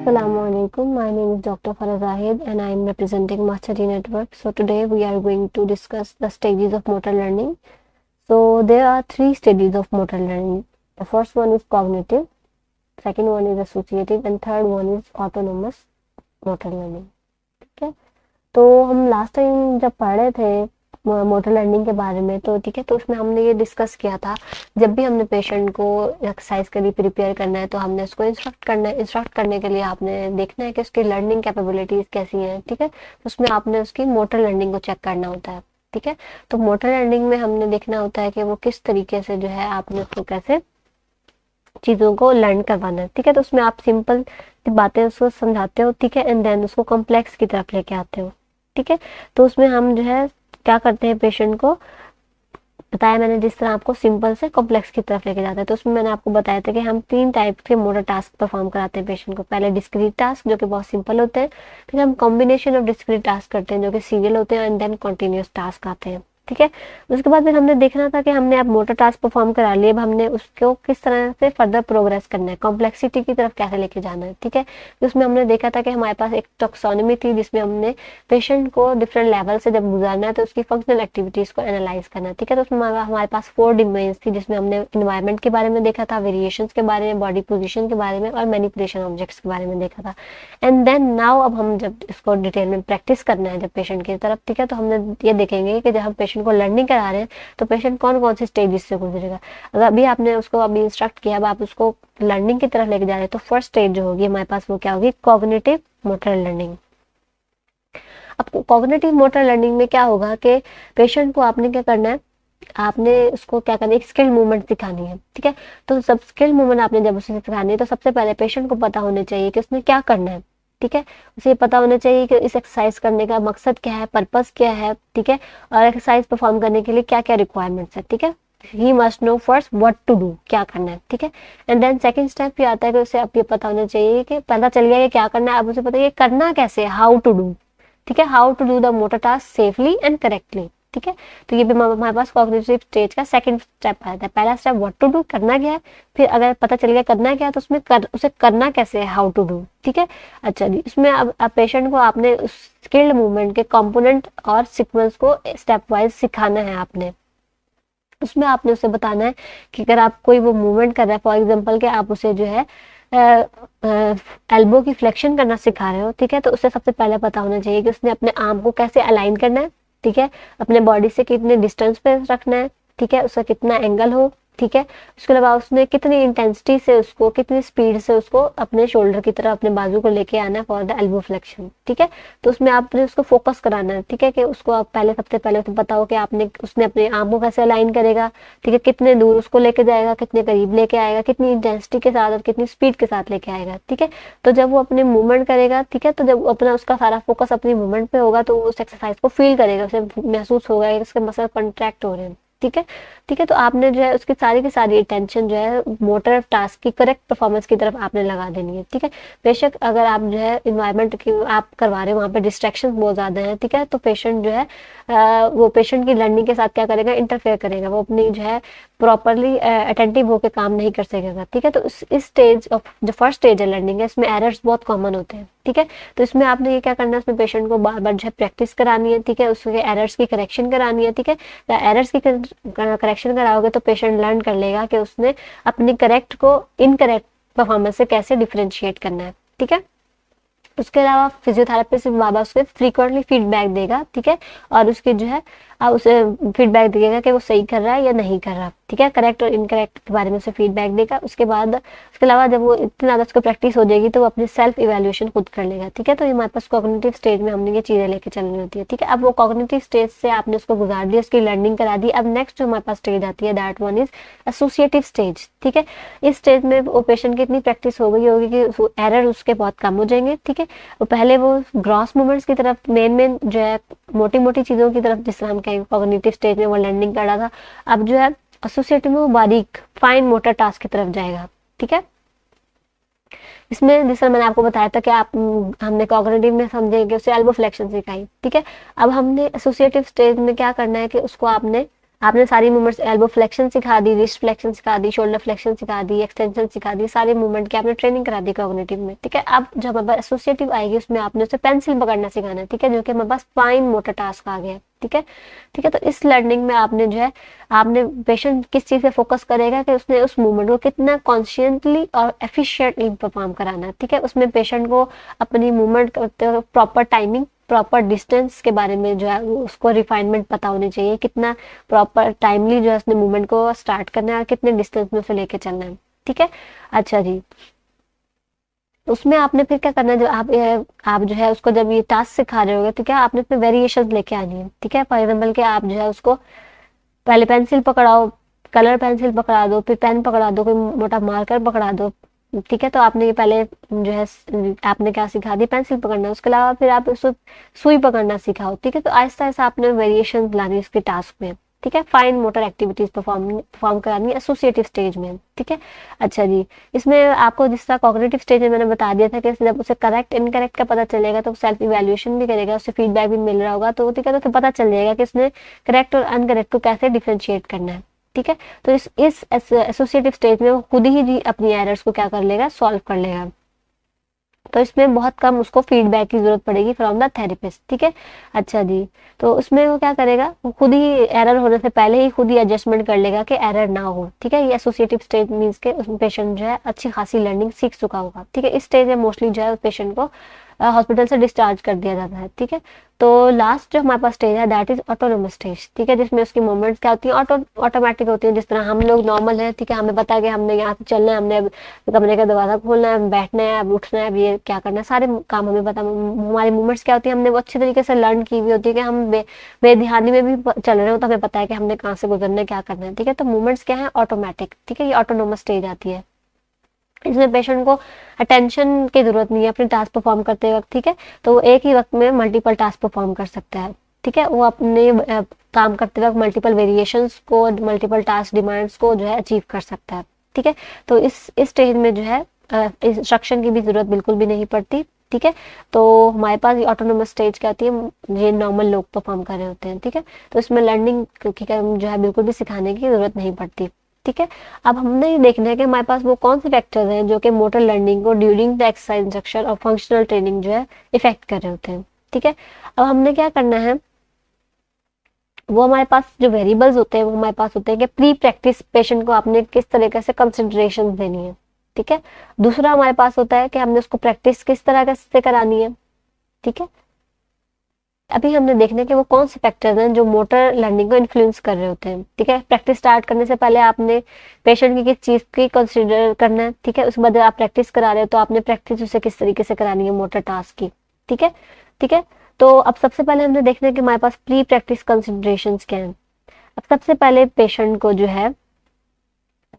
Assalamualaikum. My name is Dr. Farah Zahid and I am representing Mastery Network. So today we are going to discuss the stages of motor learning. So there are three stages of motor learning. The first one is cognitive, second one is associative and third one is autonomous motor learning. ठीक है, तो हम last time जब पढ़ रहे थे motor learning के बारे में, तो ठीक है, तो उसमें हमने ये डिस्कस किया था, जब भी हमने पेशेंट को एक्सरसाइज के लिए प्रिपेयर करना है तो हमने उसको इंस्ट्रक्ट करना है। इंस्ट्रक्ट करने के लिए आपने देखना है कि उसकी लर्निंग कैपेबिलिटीज कैसी हैं। ठीक है, तो उसमें आपने उसकी मोटर लर्निंग को चेक करना होता है। ठीक है, तो मोटर लर्निंग में हमने देखना होता है कि वो किस तरीके से जो है आपने उसको कैसे चीज़ों को लर्न करवाना है। ठीक है, तो उसमें आप सिंपल बातें उसको समझाते हो, ठीक है, एंड देन उसको कॉम्प्लेक्स की तरफ लेके आते हो। ठीक है, तो उसमें हम जो है क्या करते हैं, पेशेंट को बताया मैंने जिस तरह आपको सिंपल से कॉम्प्लेक्स की तरफ लेके जाता है। तो उसमें मैंने आपको बताया था कि हम 3 टाइप के मोटर टास्क परफॉर्म कराते हैं पेशेंट को। पहले डिस्क्रीट टास्क जो कि बहुत सिंपल होते हैं, फिर हम कॉम्बिनेशन ऑफ डिस्क्रीट टास्क करते हैं जो कि सीरियल होते हैं, एंड देन कॉन्टिन्यूस टास्क आते हैं। ठीक है, उसके बाद फिर हमने देखना था कि हमने अब मोटर टास्क परफॉर्म करा लिए, अब हमने उसको किस तरह से फर्दर प्रोग्रेस करना है, कॉम्प्लेक्सिटी की तरफ कैसे लेके जाना है। ठीक है, उसमें हमने देखा था कि हमारे पास एक टैक्सोनॉमी थी जिसमें हमने पेशेंट को डिफरेंट लेवल से जब गुजारना है तो उसकी फंक्शनल एक्टिविटीज को एनालाइज करना है। ठीक है, तो उसमें हमारे पास 4 डोमेन्स थी जिसमें हमने इन्वायरमेंट के बारे में देखा था, वेरिएशंस के बारे में, बॉडी पोजिशन के बारे में और मैनिपुलेशन ऑब्जेक्ट्स के बारे में देखा था। एंड देन नाउ अब हम जब इसको डिटेल में प्रैक्टिस करना है जब पेशेंट की तरफ, ठीक है, तो हमने ये देखेंगे कि जब हम पेशेंट को लर्निंग करा रहे हैं तो पेशेंट कौन कौन से स्टेजेस से गुजरेगा। अगर अभी आपने उसको अभी इंस्ट्रक्ट किया, अब आप उसको लर्निंग की तरफ लेके जा रहे हैं, तो फर्स्ट स्टेज जो होगी हमारे पास वो क्या होगी, कॉग्निटिव मोटर लर्निंग। अब कॉग्निटिव मोटर लर्निंग में क्या होगा कि पेशेंट को आपने क्या करना है, आपने उसको क्या करना है, एक स्किल मूवमेंट सिखानी है। ठीक है, तो सब स्किल मूवमेंट आपने जब उसे सिखानी है तो सबसे पहले पेशेंट को पता होना चाहिए कि उसने क्या करना है। ठीक है, उसे पता होना चाहिए कि इस एक्सरसाइज करने का मकसद क्या है, पर्पस क्या है। ठीक है, और एक्सरसाइज परफॉर्म करने के लिए क्या क्या रिक्वायरमेंट्स है। ठीक है, he must know first what to do, क्या करना है। ठीक है, एंड देन सेकंड स्टेप ये आता है कि उसे अब ये पता होना चाहिए कि पता चल गया कि क्या करना है, अब उसे पता है कि करना कैसे है, हाउ टू डू। ठीक है, how to do the motor task safely and correctly. ठीक है, तो ये भी हमारे पास कॉग्निटिव स्टेज का सेकंड स्टेप आता है। पहला स्टेप व्हाट टू डू, करना क्या है, फिर अगर पता चल गया करना क्या है तो उसमें उसे करना कैसे है, हाउ टू डू। ठीक है, अच्छा जी, इसमें अब पेशेंट को आपने उस स्किल्ड मूवमेंट के कंपोनेंट और सीक्वेंस को स्टेप वाइज सिखाना है आपने। उसमें आपने उसे बताना है कि अगर आप कोई वो मूवमेंट कर रहा है, फॉर एग्जाम्पल कि आप उसे जो है एल्बो की फ्लेक्शन करना सिखा रहे हो। ठीक है, तो उसे सबसे पहले पता होना चाहिए कि उसने अपने आर्म को कैसे अलाइन करना है। ठीक है, अपने बॉडी से कितने डिस्टेंस पे रखना है। ठीक है, उसका कितना एंगल हो। ठीक है, उसके अलावा उसने कितनी इंटेंसिटी से उसको, कितनी स्पीड से उसको अपने शोल्डर की तरफ अपने बाजू को लेके आना है फॉर द एल्बो फ्लेक्शन। ठीक है, तो उसमें आपने उसको फोकस कराना है। ठीक है, कि उसको आप पहले सबसे पहले तो बताओ कि आपने उसने अपने आर्म को कैसे अलाइन करेगा। ठीक है, कितने दूर उसको लेके जाएगा, कितने करीब लेके आएगा, कितनी इंटेंसिटी के साथ और कितनी स्पीड के साथ लेके आएगा। ठीक है, तो जब वो अपने मूवमेंट करेगा, ठीक है, तो जब अपना उसका सारा फोकस अपनी मूवमेंट पे होगा तो उस एक्सरसाइज को फील करेगा, उसे महसूस होगा कि उसके मसल कॉन्ट्रैक्ट हो रहे हैं। ठीक है, ठीक है, तो आपने जो है उसकी सारी की सारी अटेंशन जो है मोटर टास्क की करेक्ट परफॉर्मेंस की तरफ आपने लगा देनी है। ठीक है, बेशक अगर आप जो है इन्वायरमेंट की आप करवा रहे हो वहाँ पे डिस्ट्रैक्शन बहुत ज़्यादा है। ठीक है, तो पेशेंट जो है वो पेशेंट की लर्निंग के साथ क्या करेगा, इंटरफेयर करेगा, वो अपनी जो है प्रॉपरली अटेंटिव होकर काम नहीं कर सकेगा। ठीक है, तो इस स्टेज ऑफ जो फर्स्ट स्टेज है लर्निंग है, इसमें एरर्स बहुत कॉमन होते हैं। ठीक है, तो इसमें आपने ये क्या करना है, उसमें पेशेंट को बार बार जो है प्रैक्टिस करानी है। ठीक है, उसके एरर्स की करेक्शन करानी है। ठीक है, एरर्स की करेक्शन कराओगे तो पेशेंट लर्न कर लेगा कि उसने अपनी करेक्ट को इनकरेक्ट परफॉर्मेंस से कैसे डिफरेंशिएट करना है। ठीक है, उसके अलावा फिजियोथेरेपिस्ट बाबा उसके फ्रीक्वेंटली फीडबैक देगा। ठीक है, और उसके जो है उसे फीडबैक देगा कि वो सही कर रहा है या नहीं कर रहा। ठीक है, करेक्ट और इनकरेक्ट के बारे में उसे फीडबैक देगा। उसके बाद उसके अलावा जब वो इतनी ज़्यादा उसको प्रैक्टिस हो जाएगी तो वो अपनी सेल्फ इवैल्यूएशन खुद कर लेगा। ठीक है, तो ये हमारे पास कॉग्निटिव स्टेज में हमने ये चीज़ें लेके चलनी होती है। ठीक है, अब वो कॉग्निटिव स्टेज से आपने उसको गुजार दिया, उसकी लर्निंग करा दी। अब नेक्स्ट जो हमारे पास स्टेज आती है that one is associative stage. ठीक है, इस स्टेज में वो पेशेंट की इतनी प्रैक्टिस हो गई होगी कि एरर उसके बहुत कम हो जाएंगे। ठीक है, वो पहले वो ग्रॉस मूवमेंट्स की तरफ मेन जो है मोटी मोटी चीज़ों की तरफ, जिस तरह हम कहेंगे कॉग्निटिव स्टेज में वो लर्निंग कर रहा था, अब जो है एसोसिएटिव में वो बारीक फाइन मोटर टास्क की तरफ जाएगा। ठीक है, इसमें जैसे मैंने आपको बताया था कि हमने कॉग्निटिव में समझे कि उसे एल्बो फ्लेक्शन सिखाई। ठीक है, अब हमने एसोसिएटिव स्टेज में क्या करना है कि उसको आपने आपने सारी मूवमेंट्स, एल्बो फ्लेक्शन सिखा दी, रिस्ट फ्लेक्शन सिखा दी, शोल्डर फ्लेक्शन सिखा दी, एक्सटेंशन सिखा दी, सारी मूवमेंट की आपने ट्रेनिंग करा दी कॉग्निटिव में, ठीक है। अब जब हमारे पास एसोसिएटिव आएगी उसमें आपने उसे पेंसिल पकड़ना सिखाना है, ठीक है, जो कि हमारे पास फाइन मोटर टास्क आ गया, ठीक है। ठीक है, तो इस लर्निंग में आपने जो है, आपने पेशेंट किस चीज पे फोकस करेगा कि उसने उस मूवमेंट को कितना कॉन्शियसली और एफिशिएंटली परफॉर्म कराना है, ठीक है। उसमें पेशेंट को अपनी मूवमेंट करते हुए प्रॉपर टाइमिंग, प्रॉपर डिस्टेंस के बारे में जो है उसको रिफाइनमेंट पता होनी चाहिए, कितना प्रॉपर टाइमली जो है उसने मूवमेंट को स्टार्ट करना है और कितने डिस्टेंस में उसे लेके चलना है, ठीक है। अच्छा जी, उसमें आपने फिर क्या करना है, जो आप जो है उसको जब ये टास्क सिखा रहे होगे तो क्या आपने उसमें वेरिएशन लेके आनी है, ठीक है। फॉर एग्जाम्पल कि आप जो है उसको पहले पेंसिल पकड़ाओ, कलर पेंसिल पकड़ा दो, फिर पेन पकड़ा दो, कोई मोटा मार्कर पकड़ा दो, ठीक है। तो आपने ये पहले जो है आपने क्या सिखा दी, पेंसिल पकड़ना, उसके अलावा फिर आप उसको सुई पकड़ना सिखाओ, ठीक है। तो आहिस्ता आहिस्ता आपने वेरिएशन लानी उसके टास्क में, ठीक है। फाइन मोटर एक्टिविटीज परफॉर्म करानी है एसोसिएटिव स्टेज में, ठीक है। अच्छा जी, इसमें आपको जिस तरह कॉग्निटिव स्टेज में मैंने बता दिया था कि जब उसे करेक्ट इनकरेक्ट का पता चलेगा तो सेल्फ इवैल्यूएशन भी करेगा, उससे फीडबैक भी मिल रहा होगा, तो ठीक है, तो पता चल जाएगा कि इसने करेक्ट और अनकरेक्ट को कैसे डिफरेंशिएट करना है, ठीक है। तो इस एसोसिएटिव स्टेज में वो खुद ही जी अपनी एरर्स को क्या कर लेगा, सॉल्व कर लेगा। तो इसमें बहुत कम उसको फीडबैक की जरूरत पड़ेगी फ्रॉम द थेरेपिस्ट, ठीक है। अच्छा जी, तो उसमें वो क्या करेगा, वो खुद ही एरर होने से पहले ही खुद ही एडजस्टमेंट कर लेगा कि एरर ना हो, ठीक है। ये एसोसिएटिव स्टेज मीन्स के उसमें पेशेंट जो है अच्छी खासी लर्निंग सीख चुका होगा, ठीक है। इस स्टेज में मोस्टली जो है पेशेंट को हॉस्पिटल से डिस्चार्ज कर दिया जाता है, ठीक है। तो लास्ट जो हमारे पास स्टेज है दैट इज ऑटोनोमस स्टेज, ठीक है, जिसमें उसकी मूवमेंट्स क्या होती है, ऑटोमेटिक होती है। जिस तरह हम लोग नॉर्मल है, ठीक है, हमें पता है कि हमने यहाँ से चलना है, हमने कमरे का दरवाजा खोलना है, बैठना है, अब उठना है, अब ये क्या करना है, सारे काम हमें पता। हमारी मूवमेंट्स क्या होती है, हमने वो अच्छी तरीके से लर्न की हुई होती है कि हम बेध्यानी में भी चल रहे हो तो हमें पता है कि हमने कहाँ से गुजरना है, क्या करना है, ठीक है। तो मूवमेंट्स क्या है, ऑटोमेटिक, ठीक है, ये ऑटोनोमस स्टेज आती है। इसमें पेशेंट को अटेंशन की जरूरत नहीं है अपनी टास्क परफॉर्म करते वक्त, ठीक है। तो वो एक ही वक्त में मल्टीपल टास्क परफॉर्म कर सकता है, ठीक है। वो अपने काम करते वक्त मल्टीपल वेरिएशंस को, मल्टीपल टास्क डिमांड्स को जो है अचीव कर सकता है, ठीक है। तो इस स्टेज में जो है इंस्ट्रक्शन की भी जरूरत बिल्कुल भी नहीं पड़ती, ठीक है। तो हमारे पास ये ऑटोनोमस स्टेज क्या होती है, ये नॉर्मल लोग परफॉर्म कर रहे होते हैं, ठीक है। तो इसमें लर्निंग जो है बिल्कुल भी सिखाने की जरूरत नहीं पड़ती, ठीक है। अब हमने ये देखना है कि हमारे पास वो कौन से फैक्टर्स हैं जो कि मोटर लर्निंग को ड्यूरिंग द एक्सरसाइज इंस्ट्रक्शन और फंक्शनल ट्रेनिंग जो है इफेक्ट कर रहे होते हैं, ठीक है। अब हमने क्या करना है, वो हमारे पास जो वेरिएबल्स होते हैं वो हमारे पास होते हैं कि प्री प्रैक्टिस पेशेंट को आपने किस तरीके से कंसिडरेशन देनी है, ठीक है। दूसरा हमारे पास होता है कि हमने उसको प्रैक्टिस किस तरह से करानी है, ठीक है। अभी हमने देखना है कि वो कौन से फैक्टर्स हैं जो मोटर लर्निंग को इन्फ्लुएंस कर रहे होते हैं, ठीक है। प्रैक्टिस स्टार्ट करने से पहले आपने पेशेंट की किस चीज की कंसीडर करना है, ठीक है। उसके बाद आप प्रैक्टिस करा रहे हो तो आपने प्रैक्टिस उसे किस तरीके से करानी है मोटर टास्क की, ठीक है, ठीक है। तो अब सबसे पहले हमने देखना है कि हमारे पास प्री प्रैक्टिस कंसिडरेशंस क्या है। अब सबसे पहले पेशेंट को जो है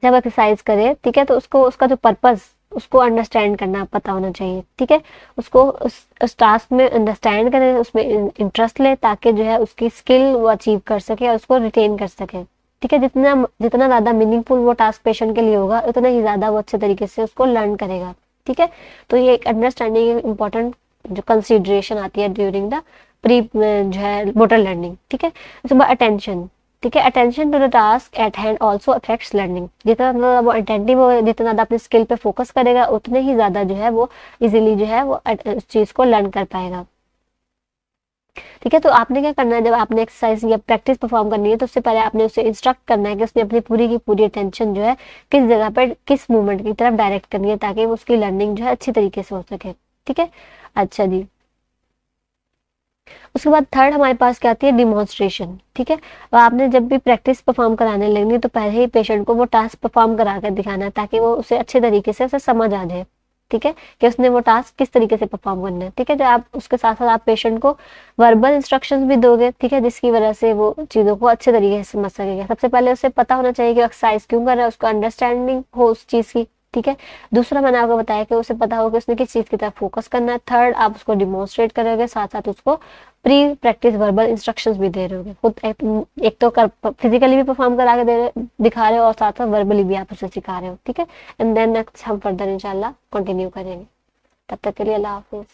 जब एक्सरसाइज करे, ठीक है, तो उसको उसका जो पर्पस उसको अंडरस्टैंड करना पता होना चाहिए, ठीक है। उसको उस टास्क में अंडरस्टैंड करे, उसमें इंटरेस्ट ले, ताकि जो है उसकी स्किल वो अचीव कर सके और उसको रिटेन कर सके, ठीक है। जितना जितना ज्यादा मीनिंगफुल वो टास्क पेशेंट के लिए होगा उतना ही ज्यादा वो अच्छे तरीके से उसको लर्न करेगा, ठीक है। तो ये एक अंडरस्टैंडिंग इंपॉर्टेंट जो कंसिडरेशन आती है ड्यूरिंग द प्री जो है मोटर लर्निंग, ठीक है। उसके बाद अटेंशन, ठीक है। Attention to the task at hand also affects learning. जितना ज्यादा वो अटेंटिव हो, जितना ज्यादा अपनी स्किल पे फोकस करेगा उतने ही ज्यादा जो है वो इजीली जो है वो उस चीज को लर्न कर पाएगा, ठीक है। तो आपने क्या करना है, जब आपने एक्सरसाइज या प्रैक्टिस परफॉर्म करनी है तो उससे पहले आपने उसे इंस्ट्रक्ट करना है कि उसने अपनी पूरी की पूरी अटेंशन जो है किस जगह पर किस मूवमेंट की तरफ डायरेक्ट करनी है, ताकि उसकी लर्निंग जो है अच्छी तरीके से हो सके, ठीक है। अच्छा जी, उसके बाद थर्ड हमारे पास क्या आती है, डिमॉन्स्ट्रेशन, ठीक है। और आपने जब भी प्रैक्टिस परफॉर्म कराने लगनी तो पहले ही पेशेंट को वो टास्क परफॉर्म करा कर दिखाना है, ताकि वो उसे अच्छे तरीके से उसे समझ आ जाए, ठीक है, कि उसने वो टास्क किस तरीके से परफॉर्म करना है, ठीक है। जो आप उसके साथ साथ आप पेशेंट को वर्बल इंस्ट्रक्शंस भी दोगे, ठीक है, जिसकी वजह से वो चीज़ों को अच्छे तरीके से समझ सकेगा। सबसे पहले उसे पता होना चाहिए कि एक्सरसाइज क्यों कर रहा है, उसको अंडरस्टैंडिंग हो उस चीज़ की, ठीक है। दूसरा मैंने आपको बताया कि उसे पता हो कि उसने किस चीज़ की तरफ फोकस करना है। थर्ड, आप उसको डिमॉन्स्ट्रेट करोगे, साथ साथ उसको प्री प्रैक्टिस वर्बल इंस्ट्रक्शंस भी दे रहे होगे खुद। एक तो फिजिकली भी परफॉर्म करा के दिखा रहे हो और साथ साथ वर्बली भी आप उसे सिखा रहे हो, ठीक है। एंड देन नेक्स्ट हम फर्दर इंशाल्लाह कंटिन्यू करेंगे। तब तक के लिए अल्लाह हाफिज।